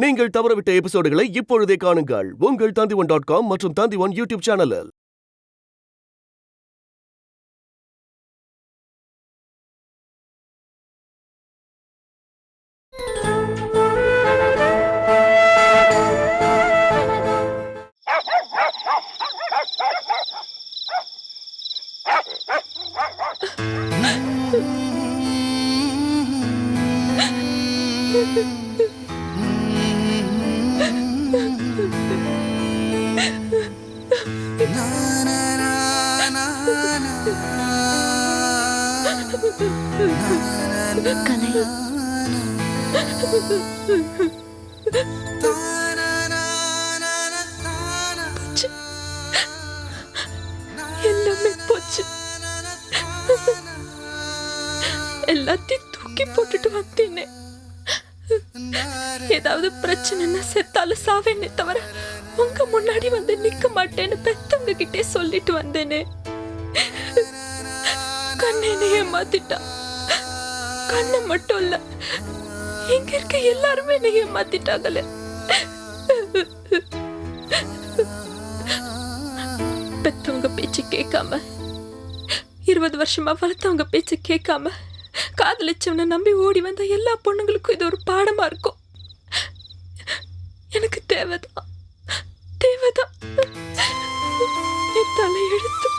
நீங்கள் தவறவிட்ட எபிசோடுகளை இப்பொழுதே காணுங்கள் உங்கள் Tandivan.com மற்றும் Tandivan யூடியூப் சேனலில். கலை எல்லாமே போச்சு. எல்லாத்தையும் தூக்கி போட்டுட்டு வந்தேனே. ஏதாவது பிரச்சனைன்னா செத்தாலும் சாவேனே தவிர உங்க முன்னாடி வந்து நிக்க மாட்டேன்னு பெத்தவங்க கிட்டே சொல்லிட்டு வந்தேனே. கண்ணனை ஏமாத்திட்டா. கண்ணை மட்டும் இல்ல, இங்க இருக்க எல்லாருமே என்னை ஏமாத்திட்டாங்களே. பெத்தவங்க பேச்சு கேட்காம 20 வருஷமா வளர்த்தவங்க பேச்சு கேட்காம காதலிச்சவனை நம்பி ஓடி வந்த எல்லா பொண்ணுங்களுக்கும் இது ஒரு பாடமா இருக்கும். எனக்கு தேவைதான் என் தலையெழுத்து.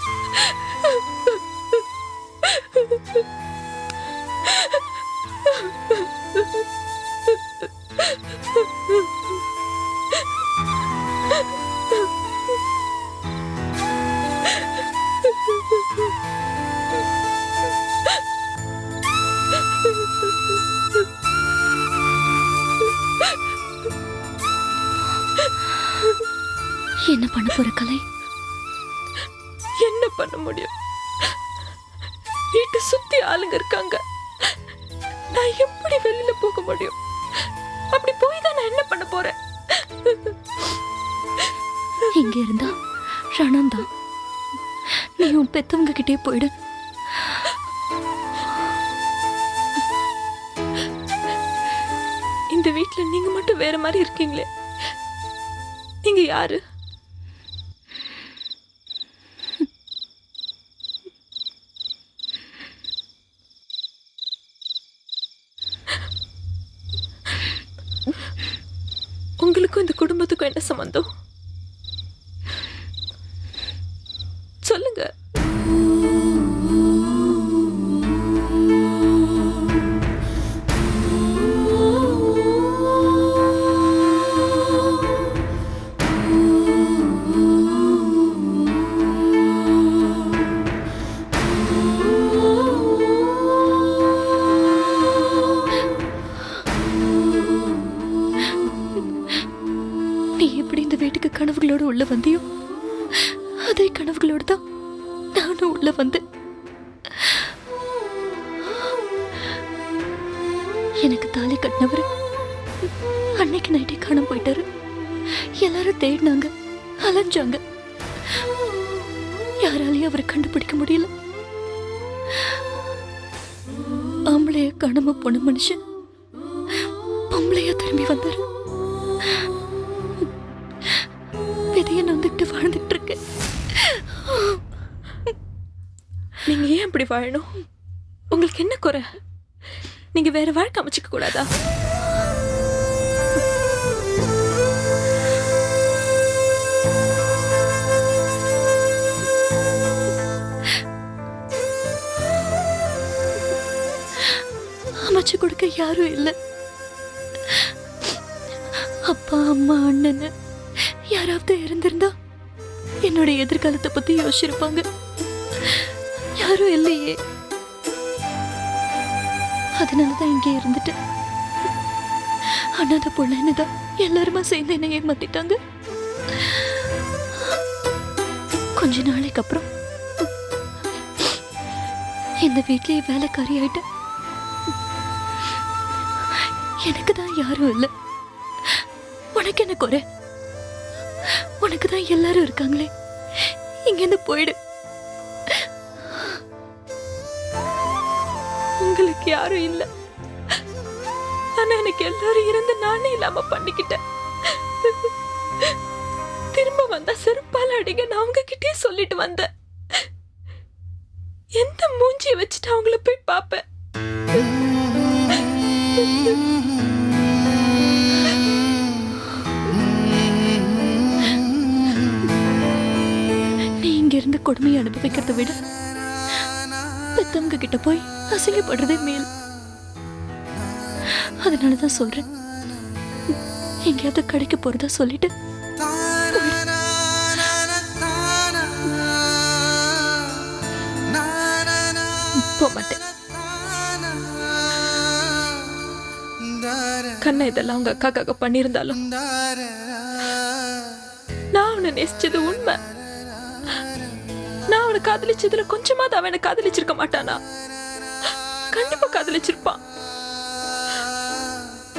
என்ன பண்ண போற கலை? என்ன பண்ண முடியும்? வீட்டை சுத்தி ஆளுங்க இருக்காங்க. நான் எப்படி வெளியில போக முடியும்? அப்படி போய் தான் நான் என்ன பண்ண போறேன்? இங்க இருந்தா ரணம் தான். நீ உன் பெத்தவங்க கிட்டே போயிடு. இந்த வீட்டுல நீங்க மட்டும் வேற மாதிரி இருக்கீங்களே. நீங்க யாரு? உங்களுக்கும் இந்த குடும்பத்துக்கும் என்ன சம்பந்தம்? சொல்லுங்க. நீ எப்படி இந்த வீட்டுக்கு கனவுகளோடு உள்ள வந்தியோ அதே கனவுகளோடு தான் நானும் உள்ள வந்தேன். எனக்கு தாலி கட்டினவர் அன்னைக்கு நைட்டே காணாம போயிட்டாரு. எல்லாரும் தேடினாங்க, அலைஞ்சாங்க. யாராலையும் அவரை கண்டுபிடிக்க முடியல. ஆம்பளைய காணாம போன மனுஷன் பொம்பளையா திரும்பி வந்தாரு. விதைய நொந்துட்டு வாழ்ந்துட்டு இருக்கேன். நீங்க ஏன் அப்படி வாழணும்? உங்களுக்கு என்ன குறை? நீங்க வேற வாழ்க்கை அமைச்சுக்க கூடாதா? அமைச்சு கொடுக்க யாரும் இல்லை. அப்பா அம்மா அண்ணன்னு யாராவது இருந்திருந்தா என்னோட எதிர்காலத்தை பத்தி யோசிச்சிருப்பாங்க. யாரும் இல்லையே. அதனாலதான் இங்கே இருந்துட்டு அண்ணாத பொண்ணுதான் எல்லாருமா சேர்ந்து என்ன ஏமாத்திட்டாங்க. கொஞ்ச நாளைக்கு அப்புறம் இந்த வீட்லயே வேலைக்காரி ஆயிட்டேன். எனக்கு தான் யாரும் இல்லை. உனக்கு என்ன குறை? உனக்கு தான் எல்லாரும் இருக்காங்களே. இங்கிருந்து போயிடு. உங்களுக்கு யாரும் இல்லை. ஆனா எனக்கு எல்லாரும் இருந்து நானே இல்லாம பண்ணிக்கிட்டேன். திரும்ப வந்தா செருப்பால அடிங்க நான் அவங்க கிட்டே சொல்லிட்டு வந்தேன். எந்த மூஞ்சியை வச்சுட்டு அவங்கள போய் பார்ப்பேன்? நீ இங்க இருந்து கொடுமையை அனுபவிக்கிறத விட பெத்தவங்க கிட்ட போய் அசிங்கப்படுறதே மேல். அதனாலதான் சொல்றேன், எங்கேயாவது கடைக்கு போறதா சொல்லிட்டு போக மாட்டேன். கண்ணா இதெல்லாம் உங்க அக்காக்காக பண்ணியிருந்தாலும் நான் அவனை நேசிச்சது உண்மை. நான் அவனை காதலிச்சதுல கொஞ்சமாவது அவனை காதலிச்சிருக்க மாட்டானா? கண்டிப்பா காதலிச்சிருப்பான்.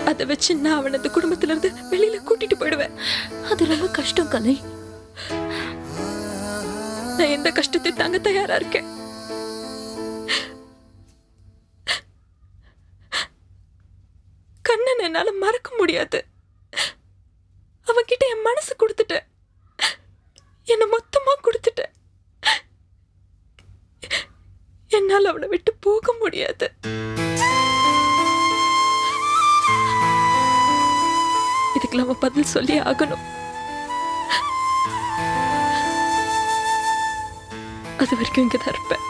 அதை வச்சு நான் அவனை அந்த குடும்பத்துல இருந்து வெளியில கூட்டிட்டு போயிடுவேன். அது ரொம்ப கஷ்டம் கலை. நான் எந்த கஷ்டத்தை தாங்க தயாரா இருக்கேன். கண்ணன் என்னால மறக்க முடியாது. அவன்கிட்ட என் மனசு கொடுத்துட்டேன், என்ன மொத்தமா கொடுத்துட்டேன். என்னால அவனை விட்டு போக முடியாது. இதுக்கெல்லாம் அவன் பதில் சொல்லி ஆகணும். அது வரைக்கும் இங்கதான் இருப்பேன்.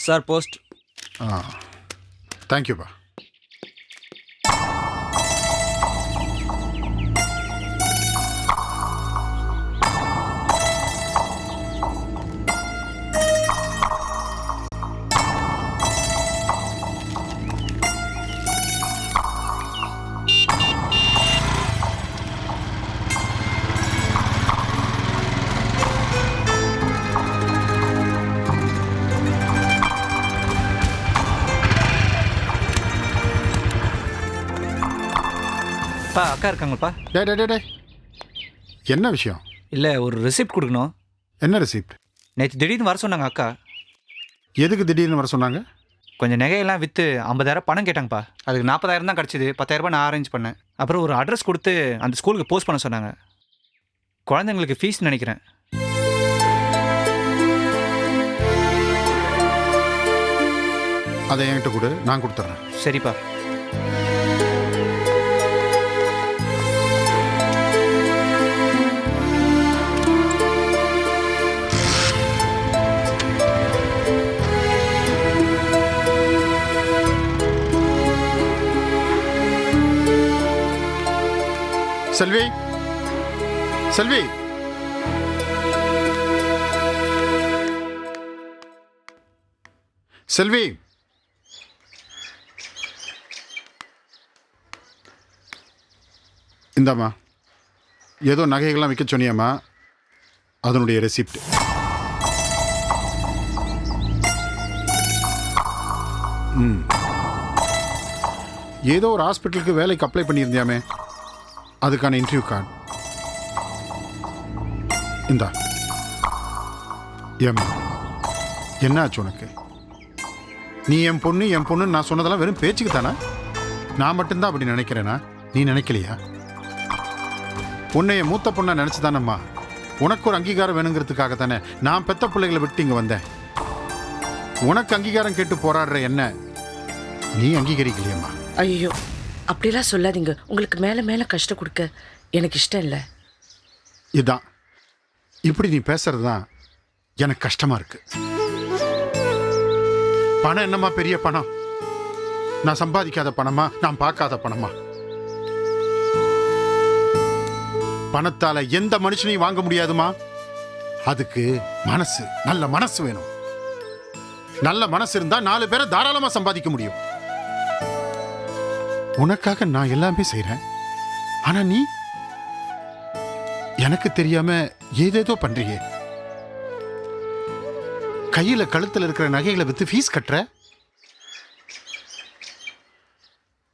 Sir post. தேங்க்யூப்பா. அக்கா இருக்காங்கப்பா. டே என்ன விஷயம்? இல்லை, ஒரு ரெசிப்ட் கொடுக்கணும். என்ன ரெசிப்ட்? நேற்று திடீர்னு வர சொன்னாங்க அக்கா. எதுக்கு திடீர்னு வர சொன்னாங்க? கொஞ்சம் நகையெல்லாம் விற்று 50,000 பணம் கேட்டாங்கப்பா. அதுக்கு 40,000 தான் கிடச்சிது. 10,000 நான் அரேஞ்ச் பண்ணேன். அப்புறம் ஒரு அட்ரஸ் கொடுத்து அந்த ஸ்கூலுக்கு போஸ்ட் பண்ண சொன்னாங்க. குழந்தைங்களுக்கு ஃபீஸ் நினைக்கிறேன். அதை என்கிட்ட கொடு, நான் கொடுத்துட்றேன். சரிப்பா. செல்வி, செல்வி, செல்வி, இந்தாம்மா, ஏதோ நகைகள்லாம் விற்க சொன்னியாம்மா, அதனுடைய ரெசிப்ட். ஏதோ ஒரு ஹாஸ்பிட்டலுக்கு வேலைக்கு அப்ளை பண்ணியிருந்தியாமே, அதுக்கான இன்டர்வியூ கார்டு இந்தா. ஏம்மா, என்ன ஆச்சு உனக்கு? நீ என் பொண்ணு நான் சொன்னதெல்லாம் வெறும் பேச்சுக்கு தானே? நான் மட்டும்தான் அப்படி நினைக்கிறேனா? நீ நினைக்கலையா? உன்னை என் மூத்த பொண்ணா நினச்சி தானம்மா, உனக்கு ஒரு அங்கீகாரம் வேணுங்கிறதுக்காக தானே நான் பெத்த பிள்ளைகளை விட்டு இங்கே வந்தேன். உனக்கு அங்கீகாரம் கேட்டு போராடுற என்ன நீ அங்கீகரிக்கலையம்மா? ஐயோ, அப்படிலாம் சொல்லாதீங்க. உங்களுக்கு மேலே மேலே கஷ்டம் கொடுக்க எனக்கு இஷ்டம் இல்லை. இதான் இப்படி நீ பேசுறது தான் எனக்கு கஷ்டமா இருக்கு. பணம் என்னம்மா பெரிய பணம்? நான் சம்பாதிக்காத பணமா? நான் பார்க்காத பணமா? பணத்தால எந்த மனுஷனையும் வாங்க முடியாதுமா. அதுக்கு மனசு, நல்ல மனசு வேணும். நல்ல மனசு இருந்தா 4 பேரை தாராளமா சம்பாதிக்க முடியும். உனக்காக நான் எல்லாமே செய்றேன். ஆனா நீ எனக்கு தெரியாம ஏதேதோ பண்றியே. கையில கழுத்துல இருக்கிற நகைகளை வித்து ஃபீஸ் கட்டுற.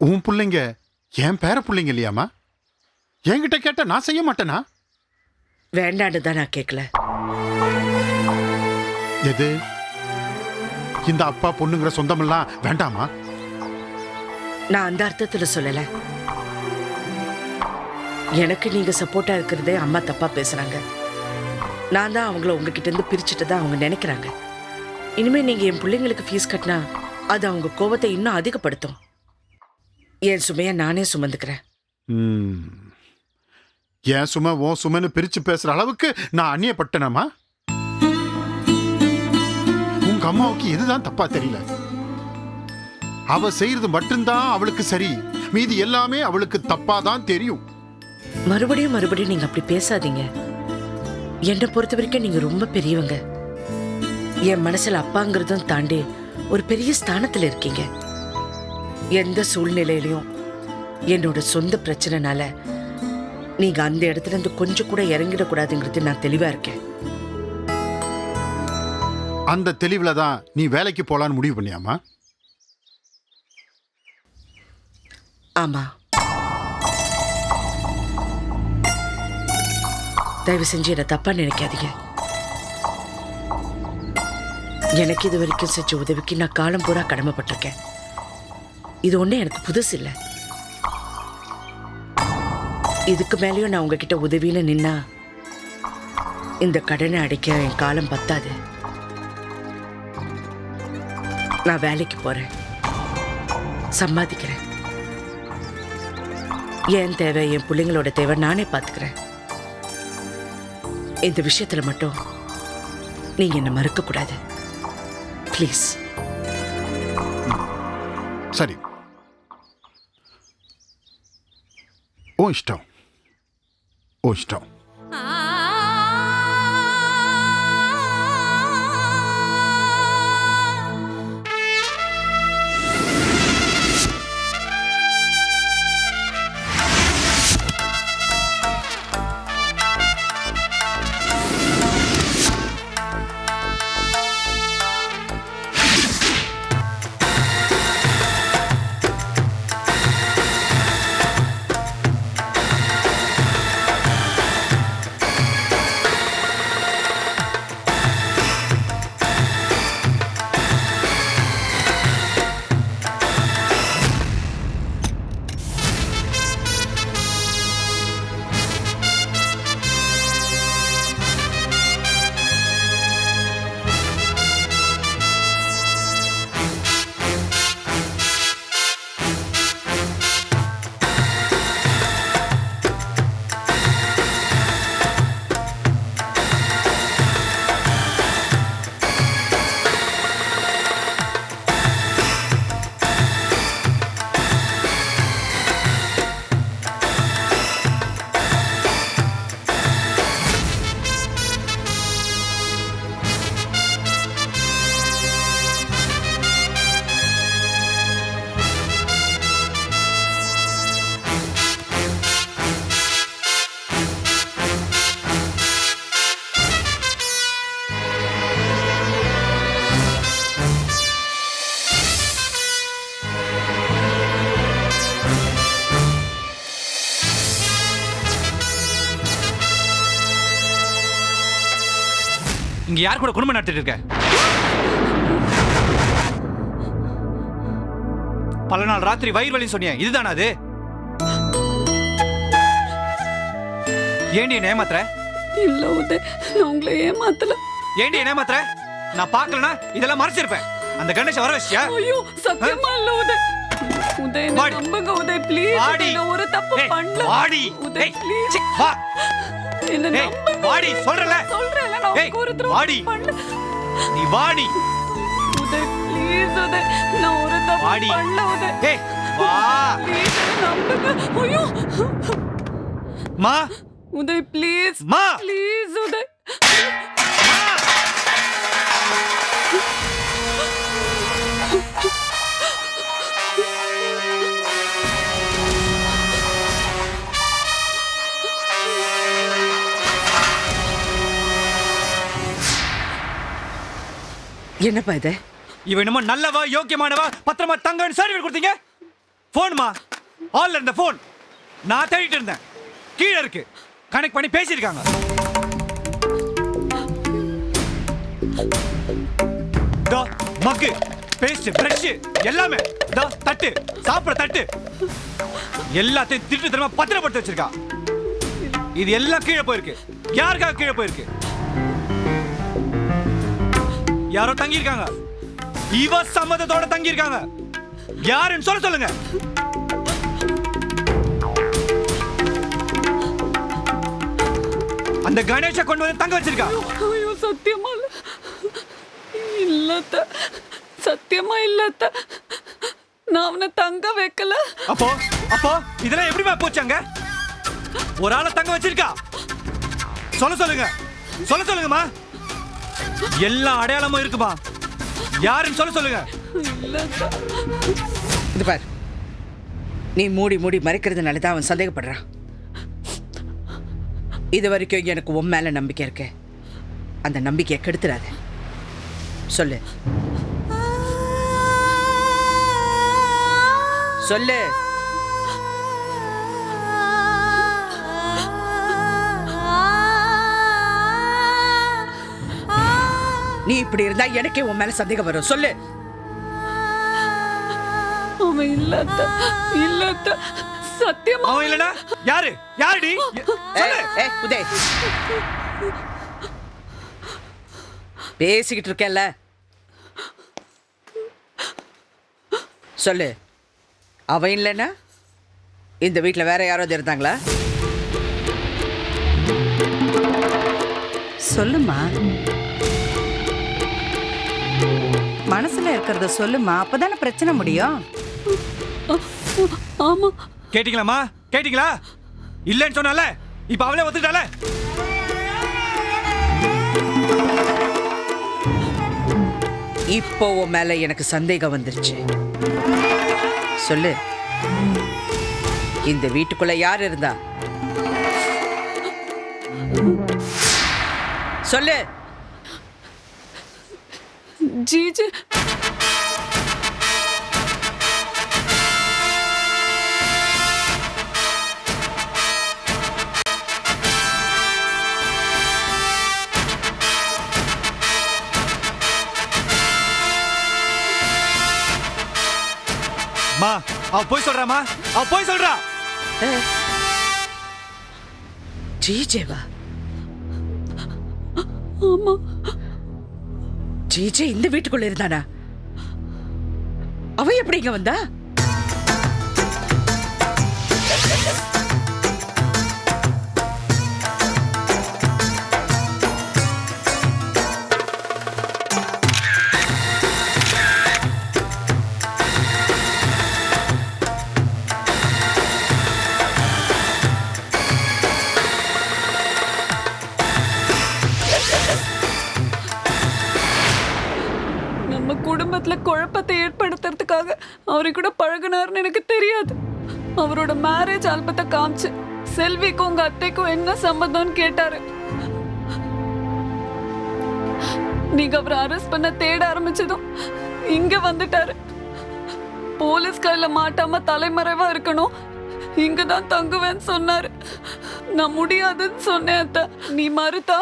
உன் பிள்ளைங்க என் பேர பிள்ளைங்க இல்லையாமா? என்கிட்ட கேட்ட நான் செய்ய மாட்டேனா? வேண்டான்னு தான் நான் கேட்கல. எது இந்த அப்பா பொண்ணுங்கிற சொந்தமெல்லாம் வேண்டாமா? நான் அந்த அர்த்தத்துல சொல்லல. எனக்கு நீங்க சப்போர்ட்டா இருக்கிறதே அம்மா தப்பா பேசுறாங்க. நான் தான் அவங்கள உங்ககிட்ட இருந்து பிரிச்சுட்டு தான் அவங்க நினைக்கிறாங்க. இனிமே நீங்க என் பிள்ளைங்களுக்கு ஃபீஸ் கட்டினா அது அவங்க கோபத்தை இன்னும் அதிகப்படுத்தும். என் சுமையை நானே சுமந்துக்கிறேன். என் சுமை ஓ சுமைன்னு பிரிச்சு பேசுற அளவுக்கு நான் அந்நியப்பட்டனமா? உங்க அம்மாவுக்கு இதுதான் தப்பா தெரியல. அவ செய்யறது மட்டும்தான் அவளுக்கு சரி, மீதி எல்லாமே அவளுக்கு தப்பா தான் தெரியும். மறுபடியும் மறுபடியும் நீங்க அப்படி பேசாதீங்க. என்னை பொறுத்த வரைக்கும் நீங்க ரொம்ப பெரியவங்க. என் மனசுல அப்பாங்கிறதும் தாண்டி ஒரு பெரிய ஸ்தானத்துல இருக்கீங்க. எந்த சூழ்நிலையிலையும் என்னோட சொந்த பிரச்சனைனால நீங்க அந்த இடத்துல இருந்து கொஞ்சம் கூட இறங்கிடக்கூடாதுங்கிறது நான் தெளிவா இருக்கேன். அந்த தெளிவுல தான் நீ வேலைக்கு போலான்னு முடிவு பண்ணியாமா? ஆமா. தயவு செஞ்சு என்ன தப்பா நினைக்காதீங்க. எனக்கு இது வரைக்கும் செஞ்ச உதவிக்கு நான் காலம் பூரா கடமைப்பட்டிருக்கேன். இது ஒண்ணு எனக்கு புதுசு இல்லை. இதுக்கு மேலேயும் நான் உங்ககிட்ட உதவின்னு நின்னா இந்த கடனை அடைக்க என் காலம் பத்தாது. நான் வேலைக்கு போறேன், சம்பாதிக்கிறேன். என் தேவை, என் பிள்ளைங்களோட தேவை நானே பார்த்துக்கிறேன். இந்த விஷயத்துல மட்டும் நீங்க என்ன மறுக்க கூடாது ப்ளீஸ். சரி, ஓ இஷ்டம், ஓ இஷ்டம். இங்க யார் கூட குடும்பம் நடத்திட்டு இருக்க? பல நாள் ராத்திரி வயிறு வலி சொன்னியே, இதுதானா அது? ஏண்டி என்ன ஏமாத்துற? இல்ல உதய், நான் உங்களை ஏமாத்தல. ஏண்டி என்ன ஏமாத்துற? நான் பார்க்கலனா இதெல்லாம் மறைச்சிருப்பேன். அந்த கணேஷ் வர வச்சியா? ஐயோ சத்தியமா இல்ல உதய். உதய் என்ன வாடி. நம்புங்க உதய் ப்ளீஸ். வாடி. நான் ஒரு தப்பு ஏய், பண்ணல. வாடி. உதய் ஏய், ப்ளீஸ். சீ, வா. என்ன ஏய், நம்புங்க. வாடி, சொல்றேன்ல. சொல்றேன்ல, நான் ஏய், ஒரு வாடி. தப்பு பண்ணல. நீ வாடி. உதய் ப்ளீஸ் உதய், நான் ஒரு தப்பு வாடி. பண்ணல உதய். ஏய், வா. ப்ளீஸ் நம்புங்க. ஐயோ மா, உதய் ப்ளீஸ். மா. ப்ளீஸ் உதய். மா. என்னப்பா இது? இவ என்னமோ நல்லவா யோக்கியமானவா பத்திரமா தங்கன்னு சர்டிஃபிகேட் கொடுத்தீங்க. போன்மா ஆல்ல இருந்த போன் நான் தேடிட்டு இருந்தேன். கீழே இருக்கு, கனெக்ட் பண்ணி பேசியிருக்காங்க. மக்கு, பேஸ்ட், பிரஷ் எல்லாமே தட்டு, சாப்பிட தட்டு எல்லாத்தையும் திட்டு திரும்ப பத்திரப்படுத்தி வச்சிருக்கா. இது எல்லாம் கீழே போயிருக்கு. யாருக்காக கீழே போயிருக்கு? யாரோ தங்கி இருக்காங்க. இவ சம்மதத்தோட தங்கி இருக்காங்க. யாருன்னு சொல்லுங்க. அந்த கணேஷை கொண்டு வந்து தங்க வச்சிருக்கா. ஐயோ சத்தியமா இல்லத்த, சத்தியமா இல்லத்த, நான் அவனை தங்க வைக்கல. அப்போ இதெல்லாம் எப்படிமா போச்சாங்க? ஒரு ஆளை தங்க வச்சிருக்கா. சொல்லுங்கம்மா. எல்லா அடையாளமும் இருக்குமா? யாருன்னு சொல்லுங்க. இது பார், நீ மூடி மறைக்கிறதுனால தான் அவன் சந்தேகப்படுறான். இது வரைக்கும் எனக்கு உன் மேல நம்பிக்கை இருக்கு. அந்த நம்பிக்கையை கெடுத்துடாத. சொல்லு. நீ இப்படி இருந்தா எனக்கே உன் மேல சந்தேகம் வரும். சொல்லு. அவன் இல்லத்த, சத்தியமா அவன் இல்லனா யாருடி? உதய், பேசிக்கிட்டு இருக்கேன்ல, சொல்லு. அவன் இல்லைன்னா இந்த வீட்டில் வேற யாராவது இருந்தாங்களா? சொல்லுமா, மனசுல இருக்கிறத சொல்லுமா, அப்பதானே பிரச்சனை முடியும். ஆமா. கேட்டீங்களா? இல்லன்னு சொன்னால இப்ப அவளே ஒத்துட்டால. இப்போ உன் மேல எனக்கு சந்தேகம் வந்துருச்சு. சொல்லு, இந்த வீட்டுக்குள்ள யார் இருந்தா? சொல்லு. ஜீஜு. அவ போய் சொல்றா. ஜீஜேவா? ஆமா. ஜீஜே இந்த வீட்டுக்குள்ள இருந்தானா? அவ எப்படி இங்க வந்தா? குடும்பத்துல குழப்பத்தை ஏற்படுத்துறதுக்காக அவரை கூட பழகினார்னு எனக்கு தெரியாது. அவரோட மேரேஜ் ஆல்பத்தை காமிச்சு செல்விக்கும் உங்க அத்தைக்கும் என்ன சம்பந்தம்னு கேட்டாரு. நீங்க அவரை அரெஸ்ட் பண்ண தேட ஆரம்பிச்சதும் இங்க வந்துட்டாரு. போலீஸ் கையில மாட்டாம தலைமறைவா இருக்கணும், இங்கதான் தங்குவேன்னு சொன்னாரு. நான் முடியாதுன்னு சொன்னேன். அத்தை, நீ மறுத்தா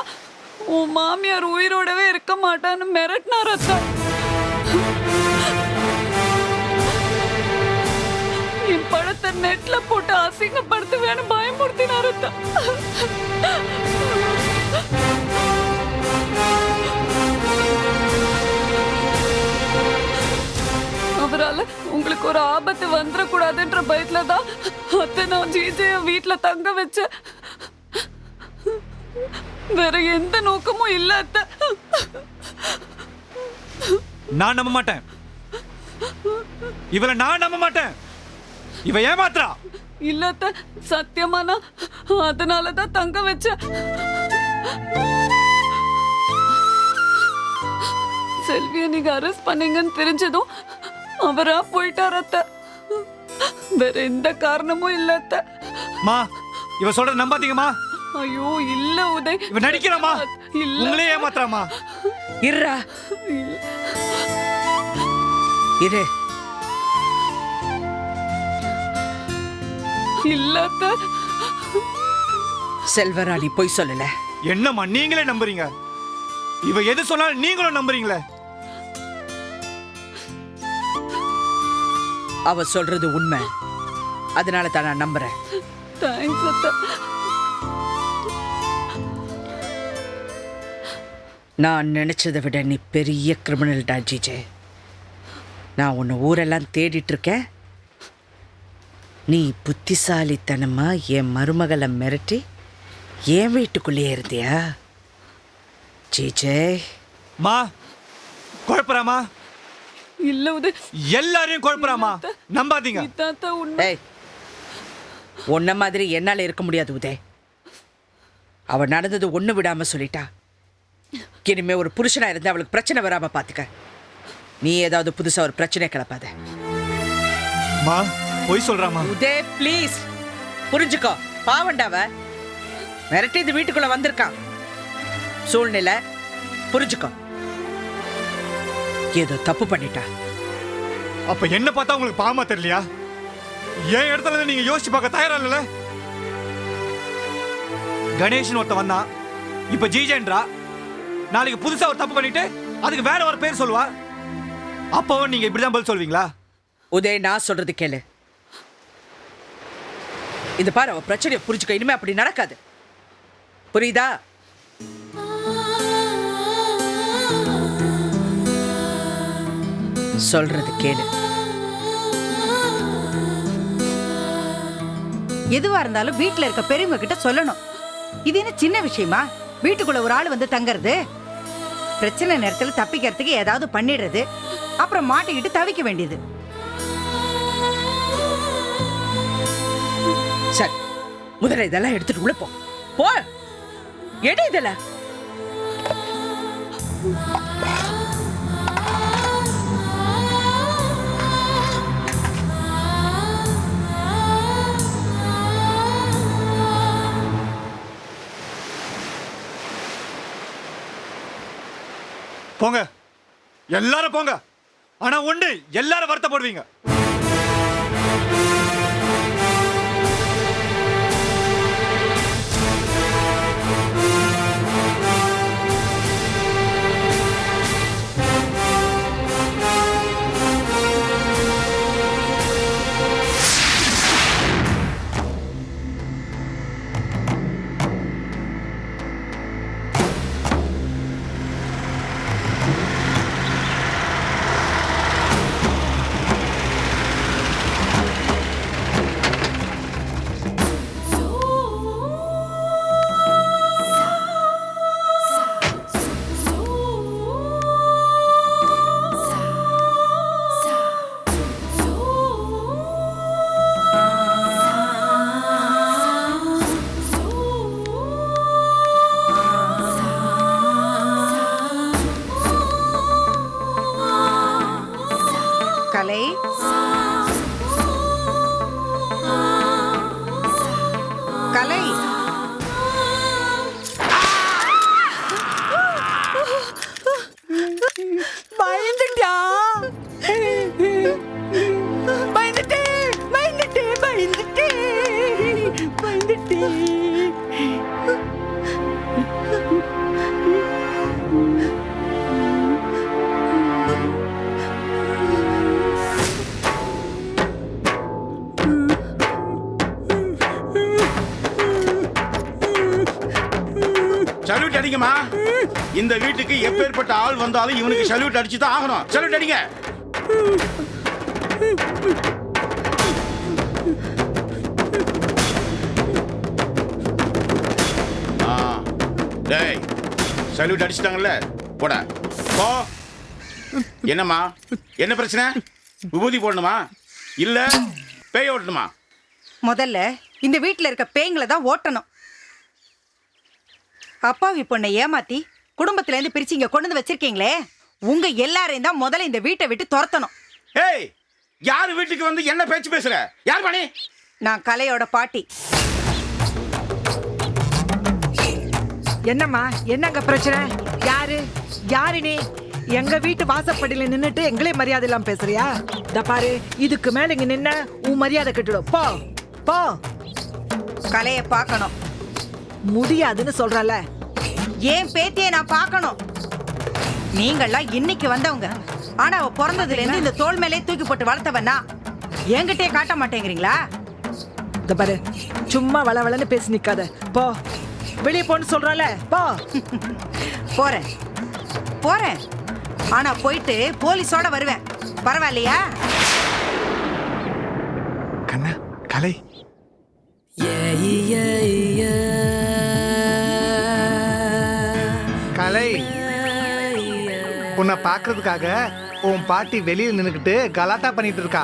உன் மாமியார் உயிரோடவே இருக்க மாட்டான்னு மிரட்டினார். அத்தை, என் படத்தை நெட்ல போட்டு அசிங்கப்படுத்துவேன்னு பயமுறுத்தினார். அத்தை, அவரால உங்களுக்கு ஒரு ஆபத்து வந்துடக்கூடாதுன்ற பயத்துல தான் அத்தை நான் ஜீஜைய வீட்டுல தங்க வச்சேன். வேற எந்த நோக்கமும் இல்ல. அத்தை, நான் நம்ப மாட்டேன். இவளை நான் நம்ப மாட்டேன். இவ ஏமாத்துறா. இல்ல அத்தை, சத்தியமா நான் அதனாலதான் தங்க வச்சேன். செல்வியை நீங்க அரெஸ்ட் பண்ணீங்கன்னு தெரிஞ்சதும் அவரா போயிட்டார். அத்தை, வேற எந்த காரணமும் இல்ல. அத்தை, இவ சொல்ற நம்பாதீங்கம்மா. ஐயோ இல்ல உதய், இவ நடிக்கிறாமா? இல்ல, உங்களே ஏமாத்துறாமா? இருடா. இரு. இல்ல அத்தை. செல்வராணி பொய் சொல்லல. என்னம்மா நீங்களே நம்புறீங்க? இவ எது சொன்னாலும் நீங்களும் நம்புறீங்களே? அவ சொல்றது உண்மை. அதனால தான் நான் நம்புறேன். தேங்க்ஸ் அத்தை. நான் நினைச்சதை விட நீ பெரிய கிரிமினல் டா ஜிஜே. நான் உன்னை ஊரெல்லாம் தேடிட்டு இருக்கேன். நீ புத்திசாலித்தனமா என் மருமகளை மிரட்டி என் வீட்டுக்குள்ளேயே இருந்தியா ஜிஜே? மா குழப்பறாமா? இல்ல உதய். எல்லாரையும் குழப்பறாமா? நம்பாதீங்க. இதான் உண்மை. ஏய், உன்ன மாதிரி என்னால இருக்க முடியாது உதய். அவ நடந்தது ஒண்ணு விடாம சொல்லிட்டா. இனிமே ஒரு புருஷனா இருந்து அவளுக்கு பிரச்சனை வராம பாத்துக்க. நீ ஏதாவது புதுசா ஒரு பிரச்சனை கிளப்பாத. மா பொய் சொல்றாமா? உதய் ப்ளீஸ் புரிஞ்சுக்கோ. பாவண்டாவ மிரட்டி இது வீட்டுக்குள்ள வந்திருக்கான். சூழ்நிலை புரிஞ்சுக்கோ. ஏதோ தப்பு பண்ணிட்டா. அப்ப என்ன பார்த்தா உங்களுக்கு பாவமா தெரியலையா? ஏன் இடத்துல இருந்து நீங்க யோசிச்சு பார்க்க தயாரா இல்ல? கணேஷன் ஒருத்த வந்தான், இப்ப ஜிஜேன்றா. நாளைக்கு புதுசா ஒரு தப்பு பண்ணிட்டு அதுக்கு வேற ஒரு பேர் சொல்லுவா. அப்பவும் நீங்க இப்படிதான் பதில் சொல்வீங்களா? உதய் நான் சொல்றது கேளு. இது பாரு, அவ பிரச்சனையை புரிஞ்சுக்க. இனிமே அப்படி நடக்காது. புரியுதா? சொல்றது கேளு. எதுவா இருந்தாலும் வீட்டுல இருக்க பெரியவங்க கிட்ட சொல்லணும். இது என்ன சின்ன விஷயமா? வீட்டுக்குள்ள ஒரு ஆள் வந்து தங்கறது, பிரச்சனை நேரத்துல தப்பிக்கிறதுக்கு ஏதாவது பண்ணிடுறது, அப்புறம் மாட்டிக்கிட்டு தவிக்க வேண்டியது. சரி, முதல்ல இதெல்லாம் எடுத்துட்டு உள்ள போ. போ, எடு இதெல்லாம். போங்க, எல்லாரும் போங்க. ஆனா ஒண்ணு, எல்லாரும் வருத்தப்படுவீங்க. கலை, கலை, பயந்துட்டா. பயந்துட்டே பயந்துட்டே பயந்துட்டே பயந்துட்டே. சல்யூட் அடிங்கம்மா. இந்த வீட்டுக்கு எப்பேற்பட்ட ஆள் வந்தாலும் இவனுக்கு சல்யூட் அடிச்சு தான் ஆகணும். சல்யூட் அடிங்க. டேய், சல்யூட் அடிச்சிட்டாங்கல்ல, போட போ. என்னம்மா, என்ன பிரச்சனை? விபூதி போடணுமா இல்ல பேய ஓட்டணுமா? முதல்ல இந்த வீட்டுல இருக்க பேய்களை தான் ஓட்டணும். அப்பாவி பொண்ணை ஏமாத்தி குடும்பத்துல இருந்து பிரிச்சு இங்க கொண்டு வந்து வச்சிருக்கீங்களே, உங்க எல்லாரையும் தான் முதல்ல இந்த வீட்டை விட்டு துரத்தணும். ஏய், யார் வீட்டுக்கு வந்து என்ன பேச்சு பேசுற? யார் பண்ணி? நான் கலையோட பாட்டி. என்னம்மா, என்னங்க பிரச்சனை? யாரு யாரு நீ? எங்க வீட்டு வாசப்படியில நின்னுட்டு எங்களே மரியாதை இல்லாம பேசுறியா? இந்த பாரு, இதுக்கு மேல இங்க நின்ன உன் மரியாதை கெட்டுடும். போ போ. கலைய பார்க்கணும். முடியாதுன்னு சொல்றல. ஏன் பேத்தியை நான் பார்க்கணும். நீங்கள்லாம் இன்னைக்கு வந்தவங்க. ஆனா அவ பிறந்ததுல இருந்து இந்த தோல் மேலே தூக்கி போட்டு வளர்த்தவனா என்கிட்டயே காட்ட மாட்டேங்கிறீங்களா? இந்த பாரு, சும்மா வளவளன்னு பேசி நிக்காத. போ, வெளியே போன்னு சொல்றல. போ. போறேன் போறேன். ஆனா போயிட்டு போலீஸோட வருவேன். பரவாயில்லையா? கண்ணா, கலை. கலை, உன்னை பாக்குறதுக்காக உன் பாட்டி வெளியில நின்னுக்கிட்டு கலாட்டா பண்ணிட்டு இருக்கா.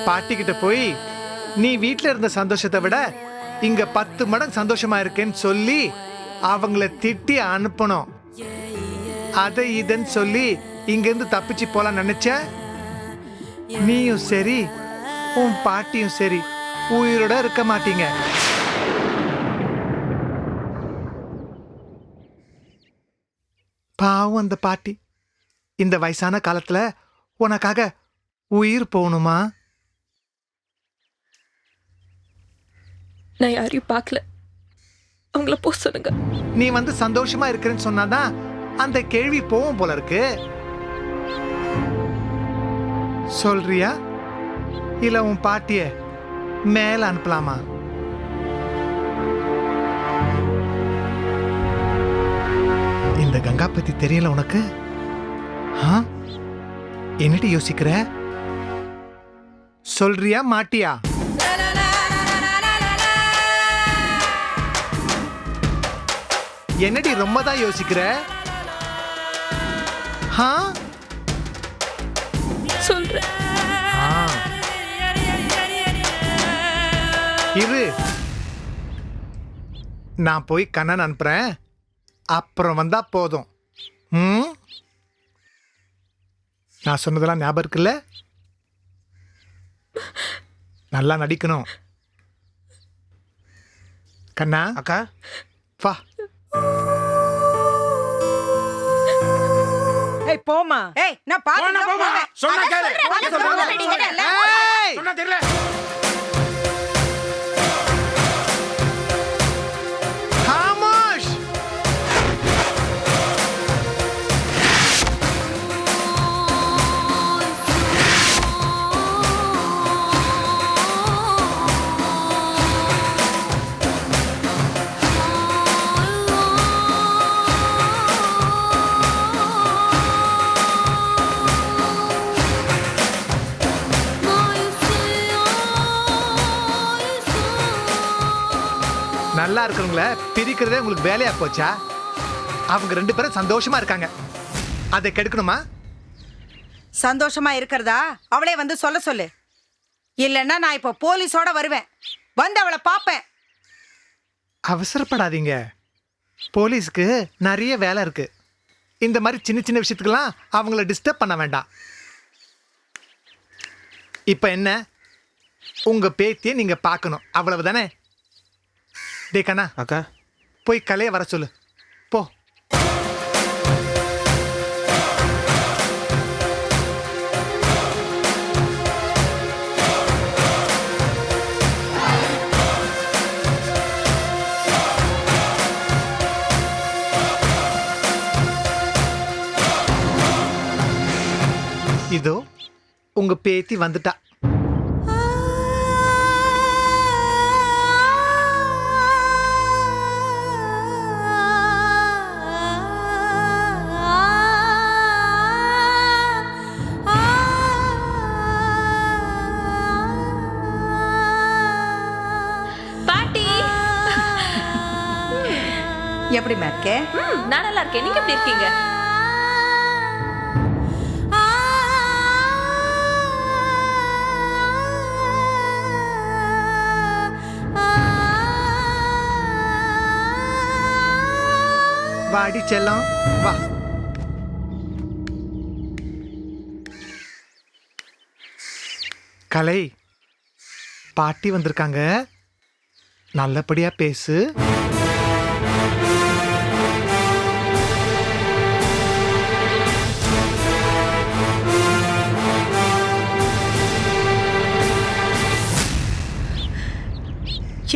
பாட்டி கிட்ட போய் நீ வீட்டுல இருந்த சந்தோஷத்தை விட இங்க 10 மடங்கு சந்தோஷமா இருக்கேன்னு சொல்லி அவங்கள திட்டி அனுப்பணும். அதை இதன்னு சொல்லி இங்க இருந்து தப்பிச்சு போலாம் நினைச்ச. நீயும் சரி உன் பாட்டியும் சரி உயிரோட இருக்க மாட்டீங்க. பாவம் அந்த பாட்டி இந்த வயசான காலத்துல உனக்காக உயிர் போகணுமா? நான் யாரையும் பார்க்கல, அவங்கள போ சொல்லுங்க. நீ வந்து சந்தோஷமா இருக்கிறேன்னு சொன்னாதான் அந்த கேள்வி போவும் போல இருக்கு. சொல்றியா இல்ல உன் பாட்டிய மேல அனுப்பலாமா? இந்த கங்கா பத்தி தெரியல உனக்கு? என்னடி யோசிக்கிற? சொல்றியா மாட்டியா? என்னடி ரொம்ப தான் யோசிக்கிற? சொல்றேன். இரு, நான் போய் கண்ணன் அனுப்புறேன். அப்புறம் வந்தா போதும். நான் சொன்னதெல்லாம் ஞாபகம் இருக்குல்ல? நல்லா நடிக்கணும். கண்ணா அக்கா வா. ஏய் போமா. ஏய் நான் பாத்து போவேன். சொன்னா கேளு. ஏய்! சொன்னா தெரியல. खामोश! நல்லா இருக்கிறவங்கள பிரிக்கிறதே உங்களுக்கு வேலையா போச்சா? அவங்க 2 பேரும் சந்தோஷமா இருக்காங்க, அதை கெடுக்கணுமா? சந்தோஷமா இருக்கிறதா அவளே வந்து சொல்ல சொல்லு. இல்லைன்னா நான் இப்ப போலீஸோட வருவேன். வந்து அவளை பாப்பேன். அவசரப்படாதீங்க, போலீஸ்க்கு நிறைய வேலை இருக்கு. இந்த மாதிரி சின்ன சின்ன விஷயத்துக்கெல்லாம் அவங்கள டிஸ்டர்ப் பண்ண வேண்டாம். இப்ப என்ன, உங்க பேத்தியை நீங்க பார்க்கணும், அவ்வளவுதானே? டே கண்ணா, அக்கா போய் கலையை வர சொல்லு. போ. இதோ உங்க பேத்தி வந்துட்டா. எப்படிமா இருக்க? நான் நல்லா இருக்கேன், நீங்க எப்படி இருக்கீங்க? வாடி செல்லம், வா. கலை, பாட்டி வந்திருக்காங்க, நல்லபடியா பேசு.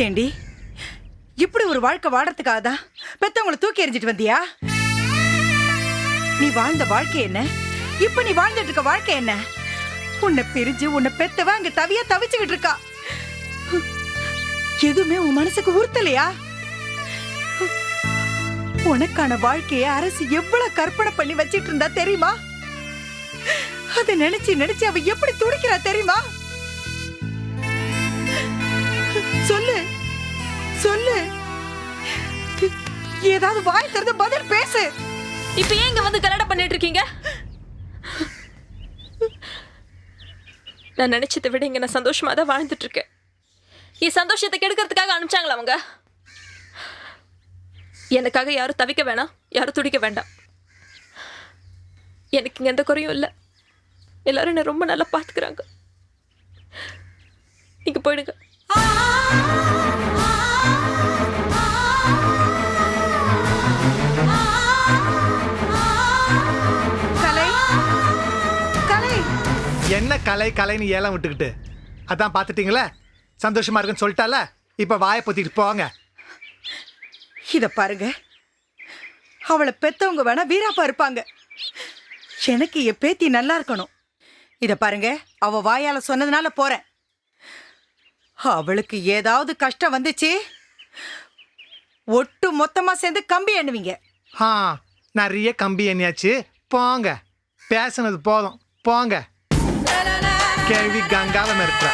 ஏண்டி இப்படி ஒரு வாழ்க்கை வாழறதுக்காக தான் பெத்தவங்களை தூக்கி எறிஞ்சிட்டு வந்தியா? நீ வாழ்ந்த வாழ்க்கை என்ன? இப்ப நீ வாழ்ந்துட்டு இருக்க வாழ்க்கை என்ன? உன்னை பிரிஞ்சு உன்னை பெத்தவ அங்க தவிச்சுக்கிட்டு இருக்கா. எதுவுமே உன் மனசுக்கு உறுத்தலையா? உனக்கான வாழ்க்கைய அரசு எவ்வளவு கற்பனை பண்ணி வச்சிட்டு இருந்தா தெரியுமா? அதை நினைச்சு அவ எப்படி துடிக்கிறா தெரியுமா? சொல்லு சொல்லு, ஏதாவது வாய் திறந்து பதில் பேசு. இப்ப ஏன் இங்க வந்து கலாட்டா பண்ணிட்டு இருக்கீங்க? நான் நினைச்சதை விட இங்க நான் சந்தோஷமா தான் வாழ்ந்துட்டு இருக்கேன். என் சந்தோஷத்தை கெடுக்கிறதுக்காக அனுப்பிச்சாங்களா அவங்க? எனக்காக யாரும் தவிக்க வேணாம், யாரும் துடிக்க வேண்டாம். எனக்கு இங்க எந்த குறையும் இல்லை. எல்லாரும் என்ன ரொம்ப நல்லா பாத்துக்கிறாங்க. நீங்க போயிடுங்க. கலை கலை என்ன கலை கலைன்னு ஏலம் விட்டுக்கிட்டு அதான் பார்த்துட்டீங்களே, சந்தோஷமா இருக்குன்னு சொல்லிட்டால, இப்ப வாயை பொத்திட்டு போவாங்க. இத பாருங்க, அவளை பெத்தவங்க வேணா வீராப்பா இருப்பாங்க. எனக்கு என் பேத்தி நல்லா இருக்கணும். இத பாருங்க, அவ வாயால சொன்னதுனால போறேன். அவளுக்கு ஏதாவது கஷ்டம் வந்துச்சு, ஒட்டு மொத்தமா சேர்ந்து கம்பி எண்ணுவீங்க. நிறைய கம்பி எண்ணியாச்சு, போங்க. பேசுனது போதும், போங்க. கேள்வி கங்கால இருக்கிற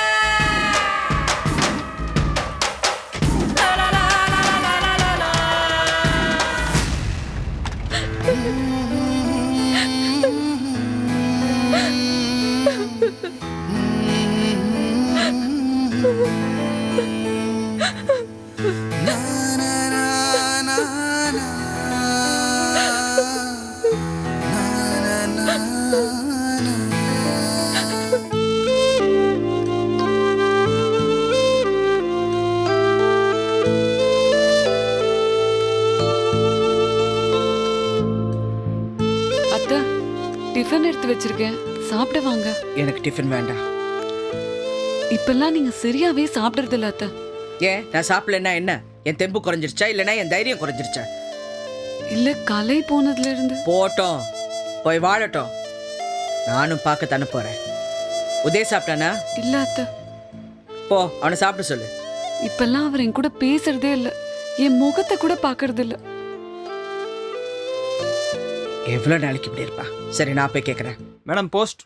டிஃபன் எடுத்து வச்சிருக்கேன், சாப்பிட வாங்க. எனக்கு டிஃபன் வேண்டாம். இப்பெல்லாம் நீங்க சரியாவே சாப்பிடுறது இல்ல அத்தை. ஏன் நான் சாப்பிடலன்னா என்ன? என் தெம்பு குறைஞ்சிருச்சா இல்லைன்னா என் தைரியம் குறைஞ்சிருச்சா? இல்ல, கலை போனதுல இருந்து. போட்டோம், போய் வாழட்டும். நானும் பார்க்க தானே போறேன். உதய சாப்பிட்டானா? இல்ல அத்தை. போ, அவனை சாப்பிட சொல்லு. இப்பெல்லாம் அவர் என் கூட பேசுறதே இல்ல, என் முகத்தை கூட பாக்குறது இல்ல. எவ்வளவு நாளைக்கு இப்படி இருப்பா? சரி, நான் போய் கேட்கறேன். Madam, post.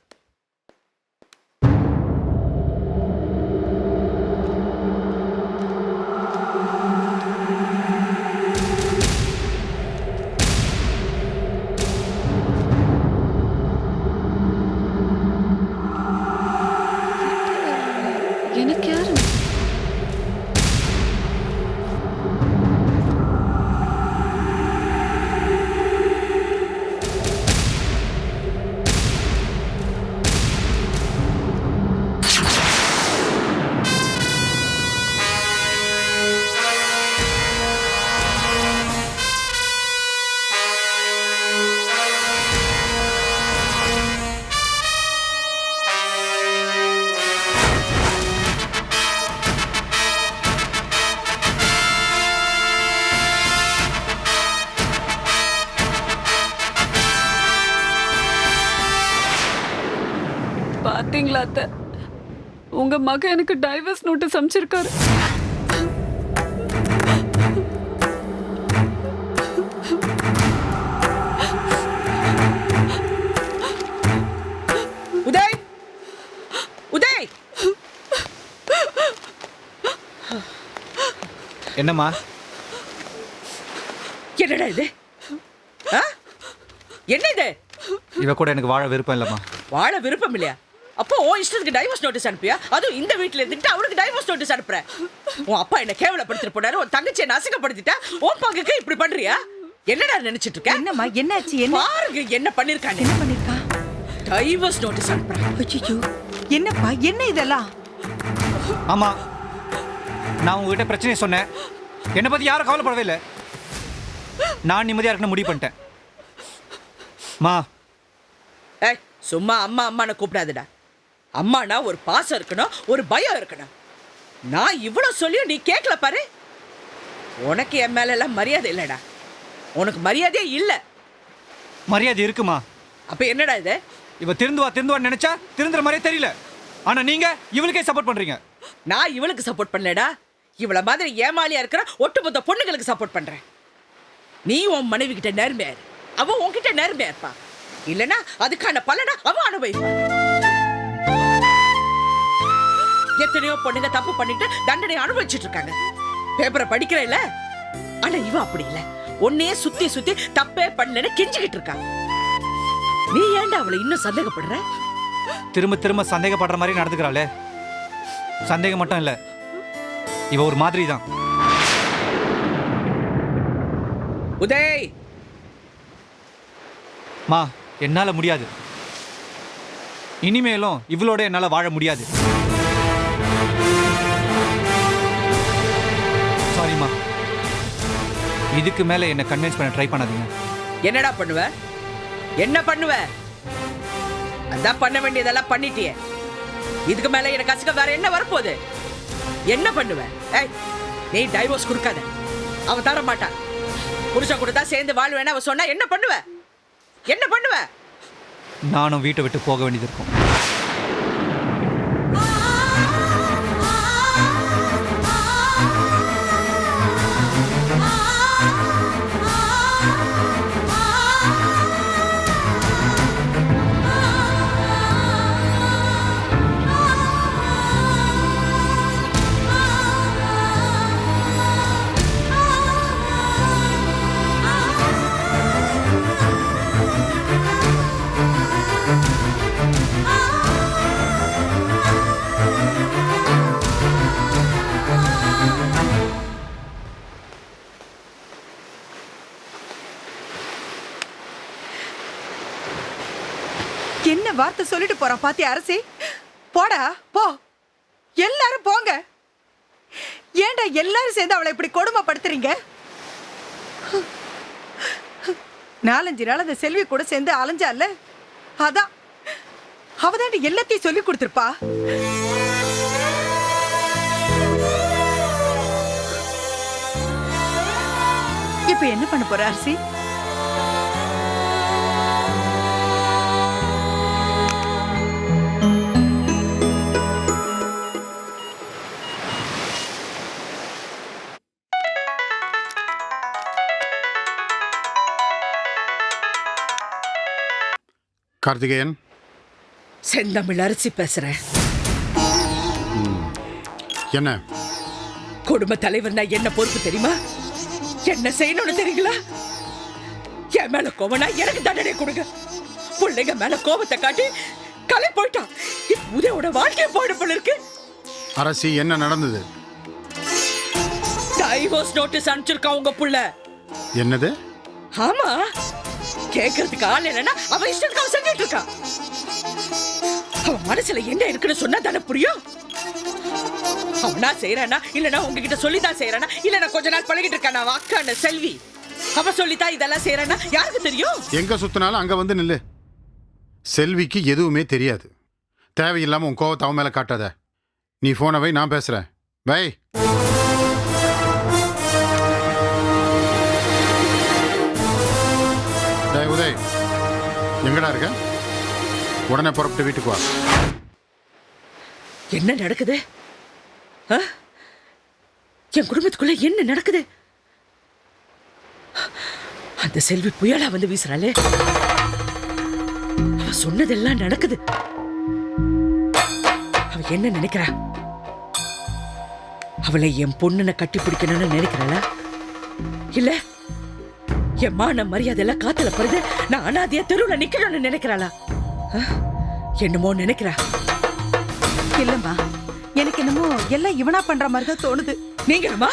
எனக்கு யாரு? பாத்தீங்களா அத்தை, உங்க மகன் எனக்கு டைவர்ஸ் நோட்டீஸ் அனுப்பிச்சிருக்காரு. உதய், உதய்! என்னம்மா? என்னடா இது? என்ன இது? இவ கூட எனக்கு வாழ விருப்பம் இல்லம்மா. வாழ விருப்பம் இல்லையா? அப்போ உன் இஷ்டத்துக்கு டைவர்ஸ் நோட்டீஸ் அனுப்பியா? அதுவும் இந்த வீட்டுல இருந்துட்டு அவனுக்கு டைவர்ஸ் நோட்டீஸ் அனுப்புற? உன் அப்பா என்ன கேவலப்படுத்திட்டு போனாரு, உன் தங்கச்சி என்ன அசிங்கப்படுத்திட்டா, உன் பங்குக்கு இப்படி பண்றியா? என்னடா நினைச்சிட்டு இருக்க? என்னம்மா, என்னாச்சு? என்ன பாருங்க என்ன பண்ணிருக்காங்க. என்ன பண்ணிருக்கா? டைவர்ஸ் நோட்டீஸ் அனுப்புறேன். ஐயோ, என்னப்பா, என்ன இதெல்லாம்? ஆமா, நான் உங்ககிட்ட பிரச்சனையை சொன்னேன். என்னை பத்தி யாரும் கவலைப்படவே இல்லை. நான் நிம்மதியா இருக்கணும் முடிவு பண்ணிட்டேன். மா, ஏய், சும்மா அம்மா அம்மான்னு கூப்பிடாதுடா. அம்மானா ஒரு பாசம் இருக்கணும், ஒரு பயம் இருக்கணும். நான் இவ்வளவு சொல்லியும் நீ கேட்கல பாரு. உனக்கு என் மேல எல்லாம் மரியாதை இல்லடா. உனக்கு மரியாதையே இல்ல. மரியாதை இருக்குமா? அப்ப என்னடா இது? இவ திருந்துவான்னு நினைச்சா திருந்துற மாதிரியே தெரியல. ஆனா நீங்க இவளுக்கே சப்போர்ட் பண்றீங்க. நான் இவளுக்கு சப்போர்ட் பண்ணலடா. இவள மாதிரி ஏமாளியா இருக்கிற ஒட்டுமொத்த பொண்ணுங்களுக்கு சப்போர்ட் பண்றேன். நீ உன் மனைவி கிட்ட நேர்மையா இரு. அவ உன்கிட்ட நேர்மையா இருப்பா. இல்லனா அதுக்கான பலனை அவ அனுபவிப்பா. எத்தனையோ பொண்ணுங்க தப்பு பண்ணிட்டு தண்டனை அனுபவிச்சுட்டு இருக்காங்க. பேப்பரை படிக்கிற இல்ல. ஆனா இவ அப்படி இல்ல. உன்னையே சுத்தி சுத்தி தப்பே பண்ணலன்னு கெஞ்சிக்கிட்டு இருக்கா. நீ ஏன்டா அவளை இன்னும் சந்தேகப்படுற? திரும்ப திரும்ப சந்தேகப்படுற மாதிரி நடந்துக்கிறாளே. சந்தேகம் மட்டும் இல்ல, இவ ஒரு மாதிரி தான். உதய், மா என்னால முடியாது. இனிமேலும் இவளோட என்னால வாழ முடியாது. சாரிம்மா. இதுக்கு மேல என்ன கன்வின்ஸ் பண்ண ட்ரை பண்ணாதீங்க. என்னடா பண்ணுவ? என்ன பண்ணுவ? அதான் பண்ண வேண்டியதெல்லாம் பண்ணிட்டியே. இதுக்கு மேல எனக்கு கசக்க வேற என்ன வரப்போகுது? என்ன பண்ணுவ? ஏய், நீ டைவோர்ஸ் கொடுக்காத. அவ தர மாட்டா. புருஷன் கூட தான் சேர்ந்து வாழ்வேன்னு அவ சொன்னா என்ன பண்ணுவ? என்ன பண்ணுவ? நானும் வீட்டை விட்டு போக வேண்டியது இருக்கும். என்ன வார்த்தை சொல்லிட்டு போறான் பாத்தி அரசி. போடா போ, எல்லாரும் போங்க. ஏன்டா எல்லாரும் சேர்ந்து அவளை இப்படி கொடுமைப்படுத்துறீங்க? 4-5 நாள் அந்த செல்வி கூட சேர்ந்து அலைஞ்சால, அதான் அவதாண்டி எல்லாத்தையும் சொல்லி கொடுத்துருப்பா. இப்ப என்ன பண்ண போற அரசி? கார்த்திகேயன், செந்தமிழ் அரசி பேசுறேன். என்ன குடும்ப தலைவர்னா என்ன பொறுப்பு தெரியுமா? என்ன செய்யணும்னு தெரியுங்களா? என் மேல கோவனா எனக்கு தண்டனை கொடுங்க. பிள்ளைங்க மேல கோபத்தை காட்டி கலை போயிட்டான். உதயோட வாழ்க்கைய போயிட போல இருக்கு. அரசி, என்ன நடந்தது? டைவோர்ஸ் நோட்டீஸ் அனுப்பிச்சிருக்கான் உங்க புள்ள. என்னது? ஆமா, கேட்கறதுக்கு ஆள் இல்லைன்னா அவன் இஷ்டத்துக்கு அவன் செஞ்சுட்டு இருக்கான். அவன் மனசுல என்ன இருக்குன்னு சொன்னா தானே புரியும். அவனா செய்யறானா இல்லனா உங்ககிட்ட சொல்லிதான் செய்யறானா இல்லனா கொஞ்ச நாள் பழகிட்டு இருக்கானா? அக்கான செல்வி அவ சொல்லித்தான் இதெல்லாம் செய்யறானா யாருக்கு தெரியும்? எங்க சுத்தினாலும் அங்க வந்து நில்லு. செல்விக்கு எதுவுமே தெரியாது. தேவையில்லாம உன் கோவத்தை அவன் மேல காட்டாத. நீ போனை வை, நான் பேசுறேன். வை. உதய், எங்கடா இருக்க? உடனே புறப்பட்டு வீட்டுக்கு வா. என்ன நடக்குது? என் குடும்பத்துக்குள்ள என்ன நடக்குது? அந்த செல்வி புயலா வந்து வீசுறாளே. அவ சொன்னதெல்லாம் நடக்குது. அவ என்ன நினைக்கிறா? அவளை என் பொண்ணுன கட்டி பிடிக்கணும்னு நினைக்கிறாளா? இல்ல என் மான மரியாதை எல்லாம் காத்துல படுது, நான் அனாதையா தெருவுல நிக்கணும்னு நினைக்கிறாளா? என்னமோ நினைக்கிறா. இல்லம்மா, எனக்கு என்னமோ எல்லாம் இவனா பண்ற மாதிரி தான் தோணுது. நீங்களுமா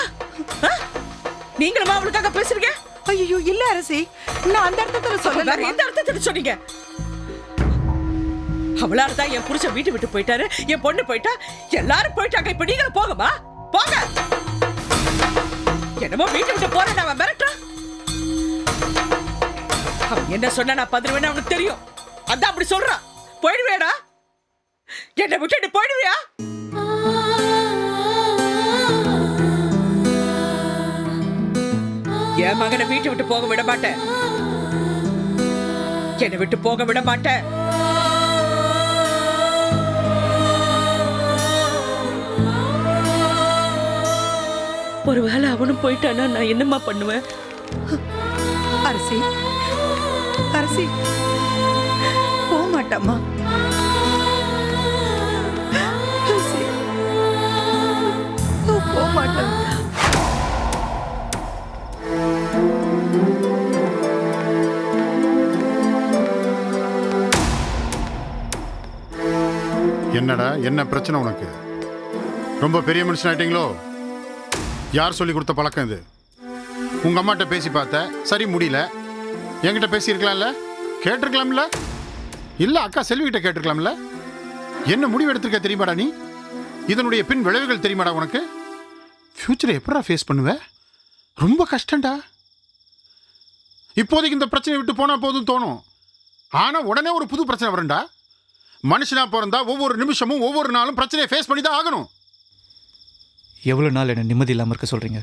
அவளுக்காக பேசுறீங்க? ஐயோ இல்ல அரசி, நான் அந்த அர்த்தத்துல சொல்லல. எந்த அர்த்தத்துல சொன்னீங்க? அவளால தான் என் புருஷன் வீட்டு விட்டு போயிட்டாரு, என் பொண்ணு போயிட்டா, எல்லாரும் போயிட்டாங்க. இப்ப நீங்களும் போகமா? போங்க. என்னமோ வீட்டு விட்டு போறேன் அவன் மிரட்டான். அவன் என்ன சொன்னா நான் பதிருவேன்னு அவனுக்கு தெரியும். அதான் அப்படி சொல்றான். போயிடுவேடா, என்னை விட்டு போயிடுவியா? என் மகனை வீட்டை விட்டு போக விட மாட்டேன். என்னை விட்டு போக விட மாட்டேன். ஒருவேளை அவனும் போயிட்டானா நான் என்னம்மா பண்ணுவேன்? அரசி அரசி போக மாட்டாமா? அரசி போக மாட்டான். என்னடா என்ன பிரச்சனை உனக்கு? ரொம்ப பெரிய மனுஷன் ஆயிட்டீங்களோ? யார் சொல்லி கொடுத்த பழக்கம் இது? உங்க அம்மாட்ட பேசி பார்த்த, சரி முடியல. என்கிட்ட பேசியிருக்கலாம்ல, கேட்டிருக்கலாம்ல, இல்ல அக்கா செல்விகிட்ட கேட்டிருக்கலாம்ல. என்ன முடிவு எடுத்திருக்க தெரியுமாடா நீ? இதனுடைய பின் விளைவுகள் தெரியுமாடா உனக்கு? ஃபியூச்சரை எப்படா ஃபேஸ் பண்ணுவ? ரொம்ப கஷ்டம்டா. இப்போதைக்கு இந்த பிரச்சனை விட்டு போனா போதும் தோணும். ஆனா உடனே ஒரு புது பிரச்சனை வரும்டா. மனுஷனா பிறந்தா ஒவ்வொரு நிமிஷமும் ஒவ்வொரு நாளும் பிரச்சனையை ஃபேஸ் பண்ணி தான் ஆகணும். எவ்வளோ நாள் என்ன நிம்மதி இல்லாமல் இருக்க சொல்கிறீங்க?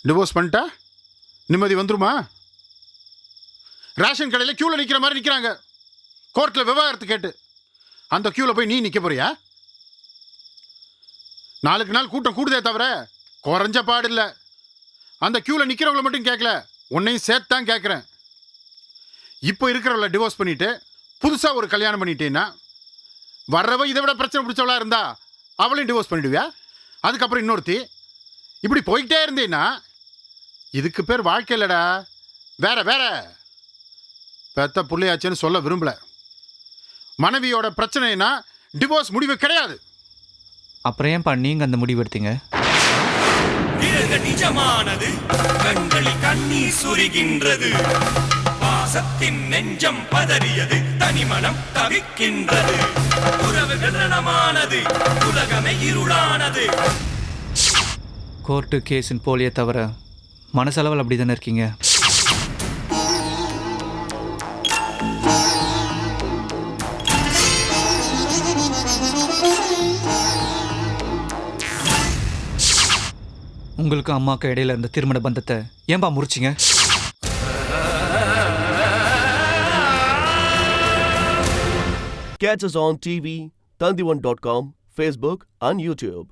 டிவோர்ஸ் பண்ணிட்டா நிம்மதி வந்துருமா? ரேஷன் கடையில் கியூவில் நிற்கிற மாதிரி நிற்கிறாங்க, கோர்ட்டில் விவாகரத்து கேட்டு. அந்த கியூவில் போய் நீ நிற்க போறியா? நாளுக்கு நாள் கூட்டம் கூடுதே தவிர குறைஞ்ச பாடு இல்லை. அந்த கியூவில் நிற்கிறவங்கள மட்டும் கேட்கல, உன்னையும் சேர்த்து தான் கேட்குறேன். இப்போ இருக்கிறவளை டிவோர்ஸ் பண்ணிட்டு புதுசாக ஒரு கல்யாணம் பண்ணிட்டேன்னா வர்றவ இதை விட பிரச்சனை பிடிச்சவளா இருந்தா அவளையும் டிவோர்ஸ் பண்ணிடுவியா? அதுக்கப்புறம் இன்னொருத்தி, இப்படி போய்கிட்டே இருந்தேன்னா இதுக்கு பேர் வாழ்க்கை இல்லடா, வேற வேற. பெத்த புள்ளையாச்சுன்னு சொல்ல விரும்பல. மனைவியோட பிரச்சனைனா டிவோர்ஸ் முடிவு கிடையாது. அப்புறம் ஏன்பா நீங்கள் அந்த முடிவு எடுத்தீங்க? நிஜமானது கண்களில் கண்ணீர் சுரிகின்றது, பாசத்தின் நெஞ்சம் பதறியது, தனிமனம் தவிக்கின்றது, உறவுகள் ரணமானது, உலகமே இருளானது. கோர்ட்டு கேஸின் போலியே தவிர மனசளவில் அப்படி தானே இருக்கீங்க? உங்களுக்கு அம்மாவுக்கு இடையில இருந்த திருமண பந்தத்தை ஏன்பா முறிச்சிங்க? Catch us on TV, Tandivan.com, Facebook and YouTube.